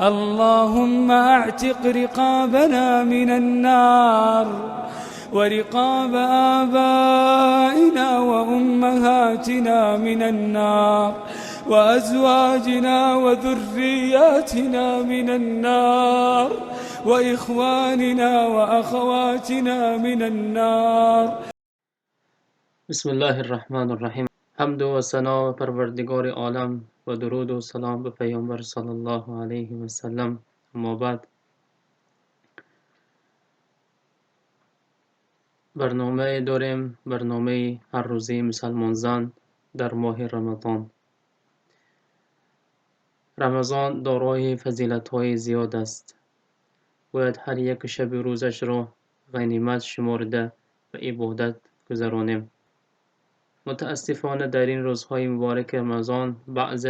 اللهم اعتق رقابنا من النار ورقاب آبائنا وأمهاتنا من النار وأزواجنا وذرياتنا من النار وإخواننا وأخواتنا من النار. بسم الله الرحمن الرحیم. حمد و ثنا پروردگار عالم و درود و سلام به پیامبر صلی الله علیه و سلم. اما بعد، برنامه داریم، برنامه هر روزه مسلمان زن در ماه رمضان. رمضان دارای فضیلت‌های زیاد است. باید هر یک شب روزش را غنیمت شمرده و عبادت گذرانیم. متاسفانه در این روزهای مبارک رمضان بعض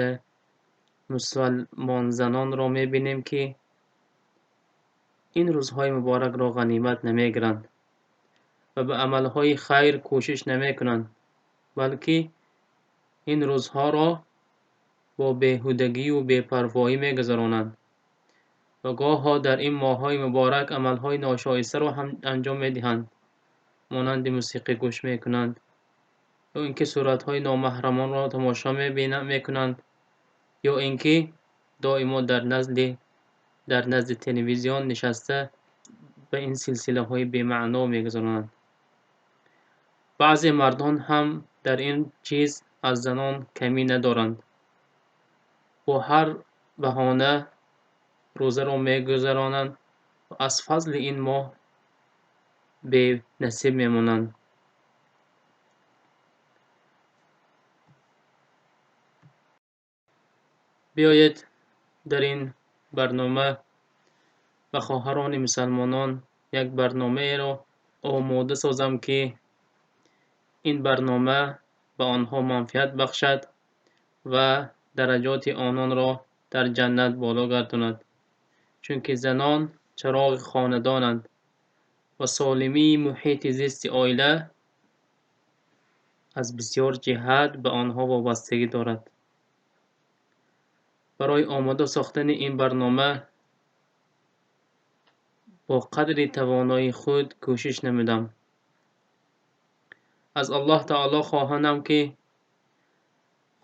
مسلمان زنان را می‌بینیم که این روزهای مبارک را غنیمت نمی‌گیرند و به عملهای خیر کوشش نمی‌کنند، بلکه این روزها را با بیهودگی و بی‌پروایی می‌گذرانند و گاه‌ها در این ماه‌های مبارک عملهای ناشایسته را هم انجام می‌دهند، مانند موسیقی گوش می‌کنند یا اینکه صورت‌های نامحرمان را تماشا می‌کنند یا اینکه دائما در نزد تلویزیون نشسته به این سلسله های بی‌معنا می‌گذرانند. بعضی مردان هم در این چیز از زنان کمی ندارند. با هر بهانه روزه را می‌گذرانند و از فضل این ماه بی نصیب می‌مانند. بیایید در این برنامه و خواهران مسلمانان یک برنامه را آماده سازم که این برنامه به آنها منفعت بخشد و درجات آنان را در جنت بالا گرداند، چون که زنان چراغ خاندانند و سالمی محیط زیست عائله از بسیار جهت به آنها وابستگی دارد. برای آماده ساختن این برنامه با قدر توانایی خود کوشش نمودم. از الله تعالی خواهانم که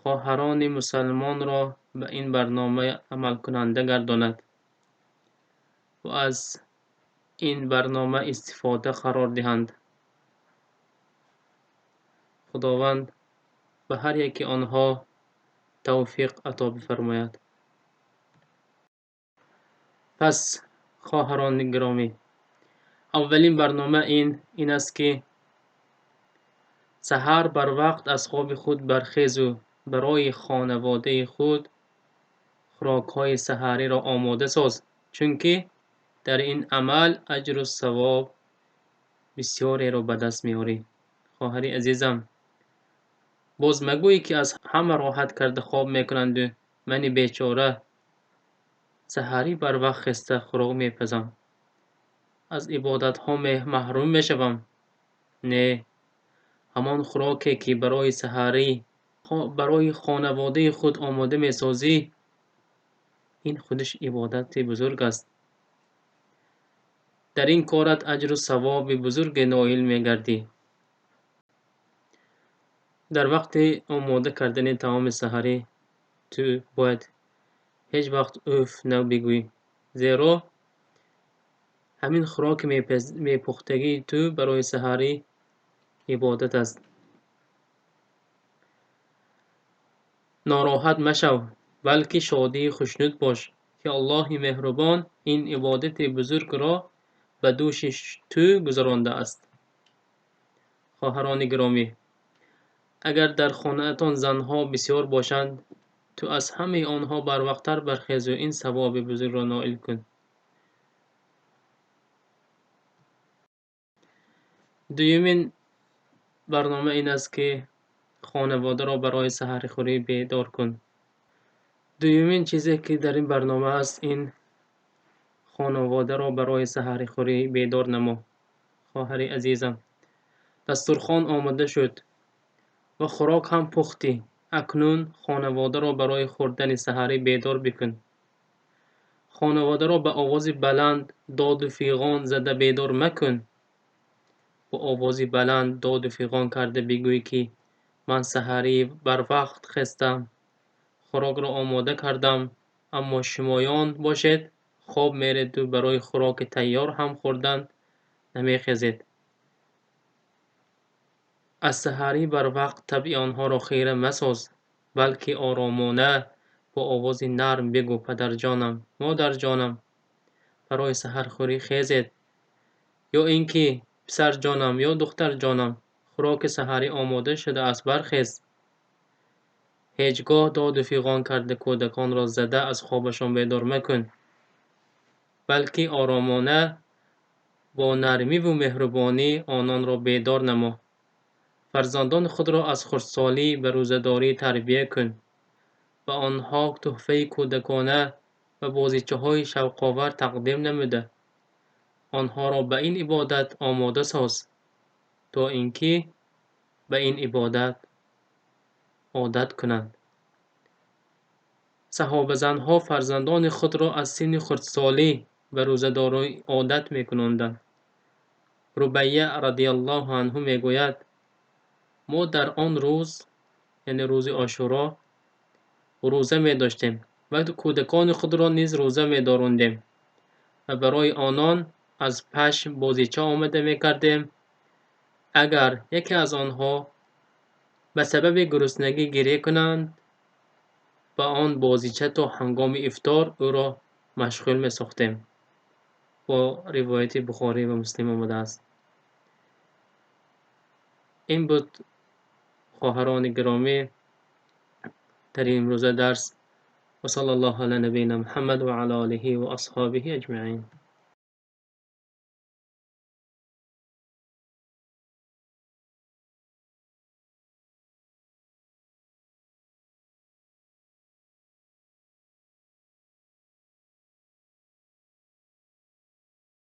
خواهران مسلمان را به این برنامه عمل کننده گرداند و از این برنامه استفاده قرار دهند. خداوند به هر یکی آنها توفیق عطا بفرماید. پس خواهران گرامی، اولین برنامه این است که سحر بر وقت از خواب خود برخیز و برای خانواده خود خوراک‌های سحری را آماده ساز، چون که در این عمل اجر و ثواب بسیاری را به دست می‌آری. خواهری عزیزم، باز مگویی که از همه راحت کرده خواب میکنند و من بیچاره سحری بر وقت خسته خوراک میپزم، از عبادت ها محروم میشوم. نه، همان خوراکی که برای سحری برای خانواده خود آماده میسازی، این خودش عبادت بزرگ است. در این کارت اجر و ثواب بزرگ نائل میگردی. در وقت آماده کردن طعام سحری تو باید هیچ وقت اوف نبگویی، زیرا همین خوراک میپختگی تو برای سحری عبادت است. ناراحت مشو، بلکه شادی خوشنود باش که الله مهربان این عبادت بزرگ را به دوش تو گذرانده است. خواهران گرامی، اگر در خانه‌تان زنها بسیار باشند، تو از همه آنها بر وقت‌تر برخیز و این ثواب بزرگ را نائل کن. دومین برنامه این است که خانواده را برای سحر خوری بیدار کن. دومین چیزی که در این برنامه است، این خانواده را برای سحر خوری بیدار نما. خواهر عزیزم، دسترخوان آماده شد و خوراک هم پختی. اکنون خانواده را برای خوردن سحری بیدار بکن. خانواده را به آواز بلند داد و فیغان زده بیدار مکن. با آوازی بلند داد و فیغان کرده بگوی که من سحری بر وقت خستم، خوراک را آماده کردم، اما شمایان باشد خواب میرید و برای خوراک تیار هم خوردن نمیخیزید. از سحری بر وقت طبع آنها را خیره مساز، بلکه آرامانه با آواز نرم بگو پدر جانم، مادر جانم برای سحرخوری خیزید، یا اینکه پسر جانم یا دختر جانم خوراک سحری آماده شده است برخیز. هیچگاه داد و فیغان کرده کودکان را زده از خوابشان بیدار مکن، بلکه آرامانه با نرمی و مهربانی آنان را بیدار نما. فرزندان خود را از خردسالی به روزه‌داری تربیت کن. به آنها تحفه کودکانه و بازیچه‌های شوق‌آور تقدیم نموده آنها را به این عبادت آماده ساز تا اینکه به این عبادت عادت کنند. صحابه زنها فرزندان خود را از سن خردسالی به روزه‌داری عادت می‌کناندند. ربیعه رضی الله عنه میگوید ما در آن روز، یعنی روز عاشورا، روزه می داشتیم و کودکان خود را نیز روزه می داراندیم و برای آنان از پشم بازیچه آماده می کردیم. اگر یکی از آنها به سبب گرسنگی گریه کنند، با آن بازیچه تا هنگام افطار او را مشغول می ساختیم. با روایت بخاری و مسلم آمده است. این بود خواهران گرامی در این امروزه درس. و صلی الله علی نبینا محمد و علی آله و اصحابه اجمعین.